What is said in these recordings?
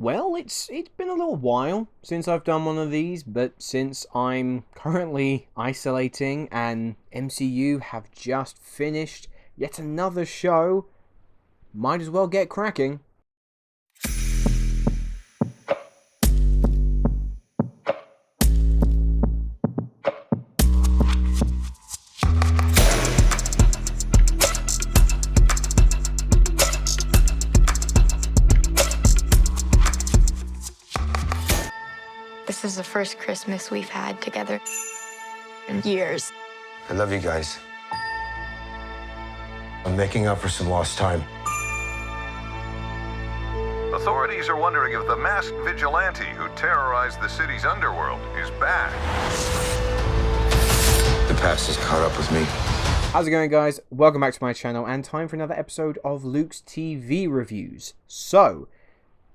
Well, it's been a little while since I've done one of these, but since I'm currently isolating and MCU have just finished yet another show, might as well get cracking. This is the first Christmas we've had together in years. I love you guys. I'm making up for some lost time. Authorities are wondering if the masked vigilante who terrorized the city's underworld is back. The past has caught up with me. How's it going, guys? Welcome back to my channel and time for another episode of Luke's TV reviews. So,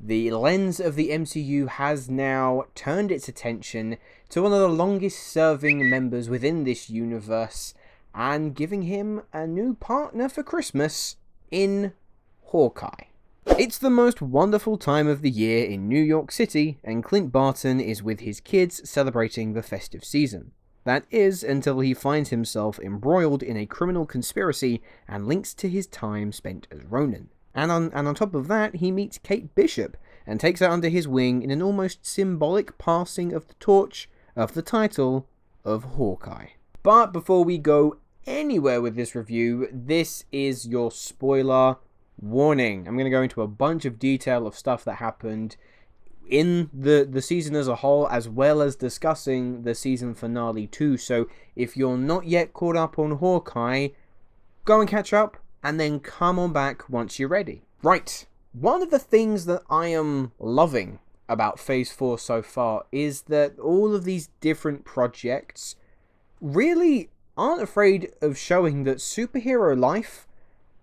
the lens of the MCU has now turned its attention to one of the longest serving members within this universe and giving him a new partner for Christmas in Hawkeye. It's the most wonderful time of the year in New York City, and Clint Barton is with his kids celebrating the festive season. That is, until he finds himself embroiled in a criminal conspiracy and links to his time spent as Ronin. And on top of that, he meets Kate Bishop and takes her under his wing in an almost symbolic passing of the torch of the title of Hawkeye. But before we go anywhere with this review, this is your spoiler warning. I'm going to go into a bunch of detail of stuff that happened in the season as a whole, as well as discussing the season finale too. So if you're not yet caught up on Hawkeye, go and catch up, and then come on back once you're ready. Right, one of the things that I am loving about Phase 4 so far is that all of these different projects really aren't afraid of showing that superhero life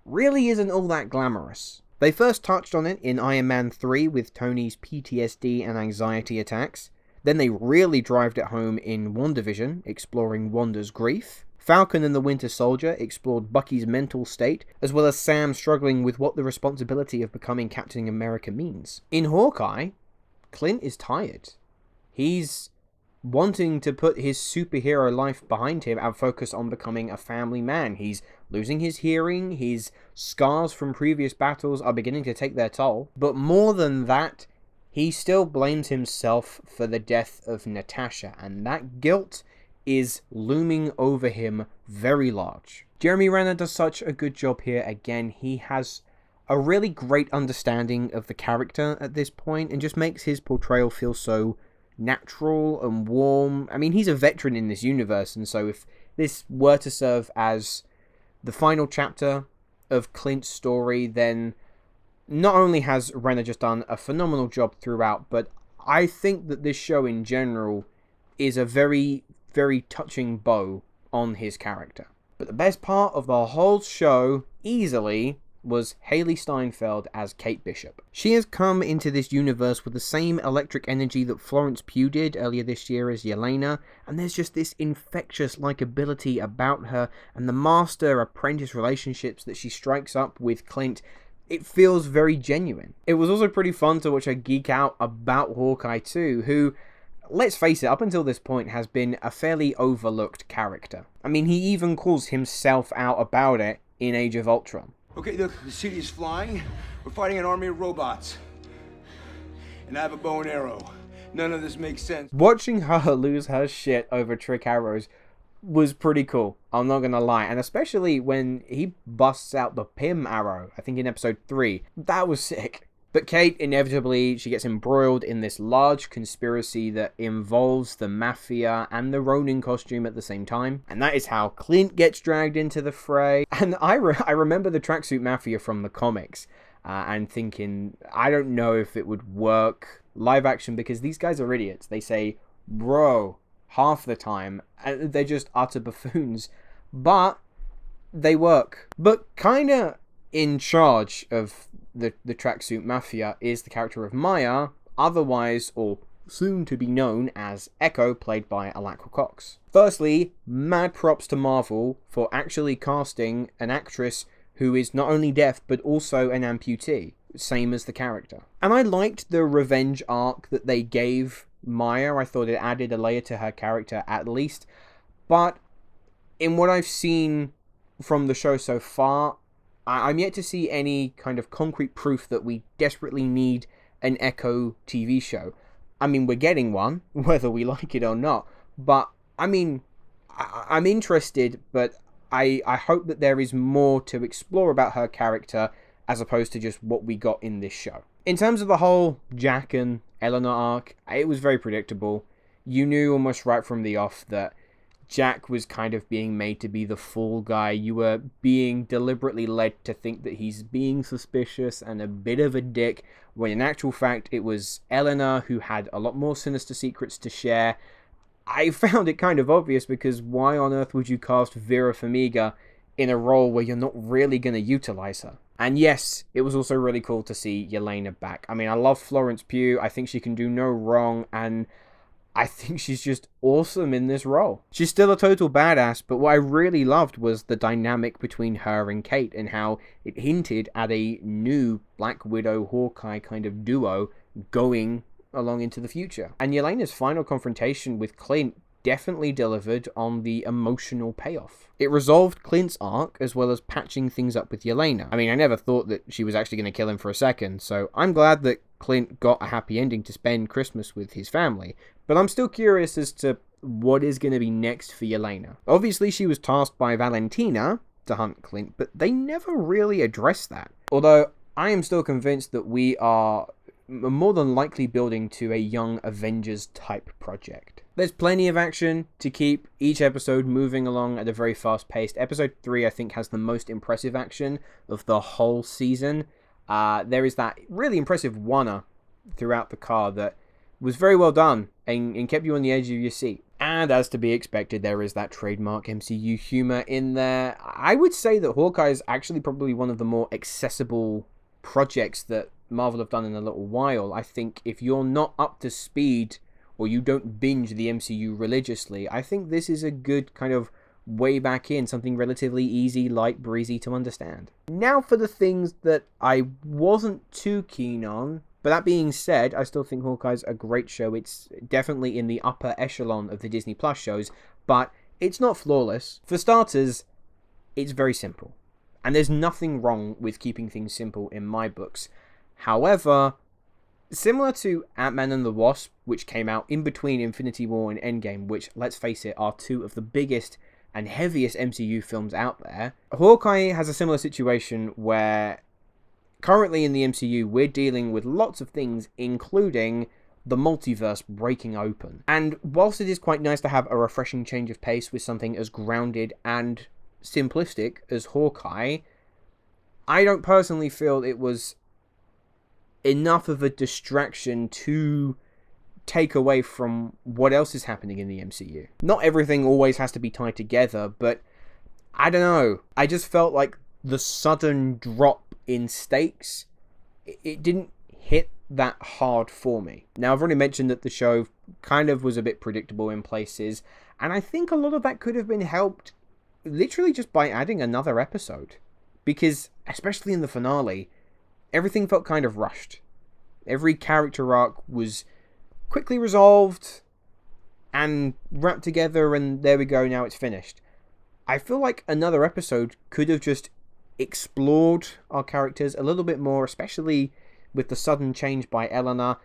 really isn't all that glamorous. They first touched on it in Iron Man 3 with Tony's PTSD and anxiety attacks. Then they really drived it home in WandaVision, exploring Wanda's grief. Falcon and the Winter Soldier explored Bucky's mental state, as well as Sam struggling with what the responsibility of becoming Captain America means. In Hawkeye, Clint is tired. He's wanting to put his superhero life behind him and focus on becoming a family man. He's losing his hearing, his scars from previous battles are beginning to take their toll. But more than that, he still blames himself for the death of Natasha, and that guilt is looming over him very large. Jeremy Renner does such a good job here again. He has a really great understanding of the character at this point and just makes his portrayal feel so natural and warm. I mean, he's a veteran in this universe, and so if this were to serve as the final chapter of Clint's story, then not only has Renner just done a phenomenal job throughout, but I think that this show in general is a very touching bow on his character. But the best part of the whole show, easily, was Hailee Steinfeld as Kate Bishop. She has come into this universe with the same electric energy that Florence Pugh did earlier this year as Yelena, and there's just this infectious likability about her, and the master-apprentice relationships that she strikes up with Clint, it feels very genuine. It was also pretty fun to watch her geek out about Hawkeye too, who, let's face it, up until this point has been a fairly overlooked character. I mean, he even calls himself out about it in Age of Ultron. Okay, look, the city is flying. We're fighting an army of robots. And I have a bow and arrow. None of this makes sense. Watching her lose her shit over trick arrows was pretty cool, I'm not gonna lie. And especially when he busts out the Pym arrow, I think in episode 3. That was sick. But Kate, inevitably, she gets embroiled in this large conspiracy that involves the Mafia and the Ronin costume at the same time. And that is how Clint gets dragged into the fray. And I remember the Tracksuit Mafia from the comics and thinking, I don't know if it would work live action because these guys are idiots. They say, bro, half the time. And they're just utter buffoons. But they work. But kinda in charge of the Tracksuit Mafia is the character of Maya, otherwise, or soon to be known as Echo, played by Alaqua Cox. Firstly, mad props to Marvel for actually casting an actress who is not only deaf but also an amputee. same as the character. And I liked the revenge arc that they gave Maya. I thought it added a layer to her character at least. But in what I've seen from the show so far, I'm yet to see any kind of concrete proof that we desperately need an Echo TV show. I mean, we're getting one, whether we like it or not. But, I mean, I'm interested, but I hope that there is more to explore about her character as opposed to just what we got in this show. In terms of the whole Jack and Eleanor arc, it was very predictable. You knew almost right from the off that Jack was kind of being made to be the fall guy. You were being deliberately led to think that he's being suspicious and a bit of a dick, when in actual fact it was Eleanor who had a lot more sinister secrets to share. I found it kind of obvious, because why on earth would you cast Vera Farmiga in a role where you're not really going to utilize her? And yes, it was also really cool to see Yelena back. I mean, I love Florence Pugh. I think she can do no wrong, and I think she's just awesome in this role. She's still a total badass, but what I really loved was the dynamic between her and Kate, and how it hinted at a new Black Widow Hawkeye kind of duo going along into the future. And Yelena's final confrontation with Clint definitely delivered on the emotional payoff. It resolved Clint's arc as well as patching things up with Yelena. I mean, I never thought that she was actually going to kill him for a second, so I'm glad that Clint got a happy ending to spend Christmas with his family, but I'm still curious as to what is going to be next for Yelena. Obviously, she was tasked by Valentina to hunt Clint, but they never really addressed that. Although, I am still convinced that we are more than likely building to a Young Avengers type project. There's plenty of action to keep each episode moving along at a very fast pace. Episode 3, I think, has the most impressive action of the whole season. There is that really impressive one-er throughout the car that was very well done and kept you on the edge of your seat. And as to be expected, there is that trademark MCU humor in there. I would say that Hawkeye is actually probably one of the more accessible projects that Marvel have done in a little while. I think if you're not up to speed or you don't binge the MCU religiously, I think this is a good kind of way back in, something relatively easy, light, breezy to understand. Now for the things that I wasn't too keen on, but that being said, I still think Hawkeye's a great show. It's definitely in the upper echelon of the Disney Plus shows, but it's not flawless. For starters, it's very simple. And there's nothing wrong with keeping things simple in my books. However, similar to Ant-Man and the Wasp, which came out in between Infinity War and Endgame, which, let's face it, are two of the biggest and heaviest MCU films out there, Hawkeye has a similar situation where currently in the MCU we're dealing with lots of things, including the multiverse breaking open. And whilst it is quite nice to have a refreshing change of pace with something as grounded and simplistic as Hawkeye, I don't personally feel it was enough of a distraction to take away from what else is happening in the MCU. Not everything always has to be tied together, but I don't know. I just felt like the sudden drop in stakes, it didn't hit that hard for me. Now, I've already mentioned that the show kind of was a bit predictable in places, and I think a lot of that could have been helped literally just by adding another episode. Because, especially in the finale, everything felt kind of rushed. Every character arc was quickly resolved and wrapped together, and there we go, now it's finished. I feel like another episode could have just explored our characters a little bit more, especially with the sudden change by Eleanor,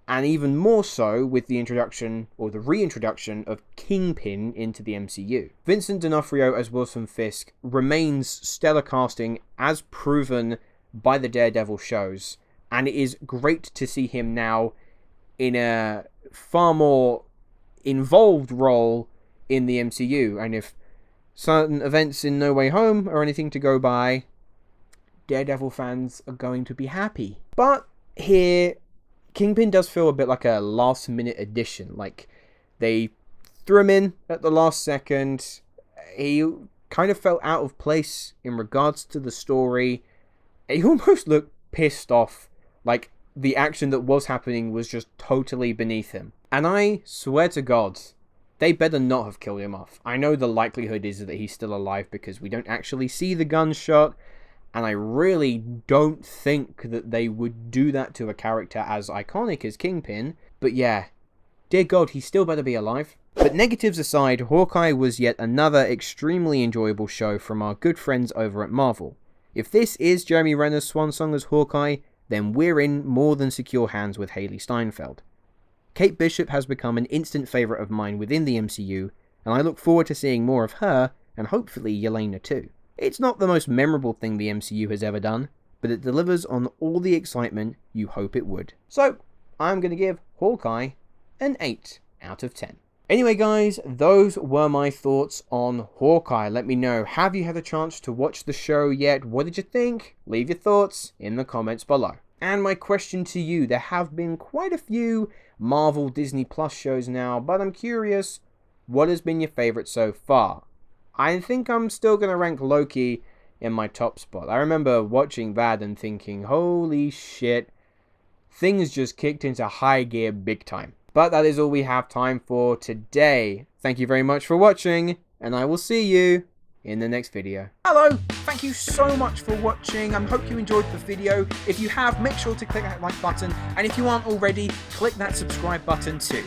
and even more so with the introduction, or the reintroduction, of Kingpin into the MCU. Vincent D'Onofrio as Wilson Fisk remains stellar casting as proven by the Daredevil shows, and it is great to see him now in a far more involved role in the MCU. And if certain events in No Way Home are anything to go by, Daredevil fans are going to be happy. But here, Kingpin does feel a bit like a last minute addition. Like, they threw him in at the last second. He kind of felt out of place in regards to the story. He almost looked pissed off, like the action that was happening was just totally beneath him. And I swear to God, they better not have killed him off. I know the likelihood is that he's still alive because we don't actually see the gunshot, and I really don't think that they would do that to a character as iconic as Kingpin. But yeah, dear God, he still better be alive. But negatives aside, Hawkeye was yet another extremely enjoyable show from our good friends over at Marvel. If this is Jeremy Renner's swan song as Hawkeye, then we're in more than secure hands with Hailee Steinfeld. Kate Bishop has become an instant favourite of mine within the MCU, and I look forward to seeing more of her, and hopefully Yelena too. It's not the most memorable thing the MCU has ever done, but it delivers on all the excitement you hope it would. So, I'm going to give Hawkeye an 8 out of 10. Anyway guys, those were my thoughts on Hawkeye. Let me know, have you had a chance to watch the show yet? What did you think? Leave your thoughts in the comments below. And my question to you, there have been quite a few Marvel Disney Plus shows now, but I'm curious, what has been your favourite so far? I think I'm still going to rank Loki in my top spot. I remember watching that and thinking, holy shit, things just kicked into high gear big time. But that is all we have time for today. Thank you very much for watching, and I will see you in the next video. Hello, thank you so much for watching. I hope you enjoyed the video. If you have, make sure to click that like button, and if you aren't already, click that subscribe button too.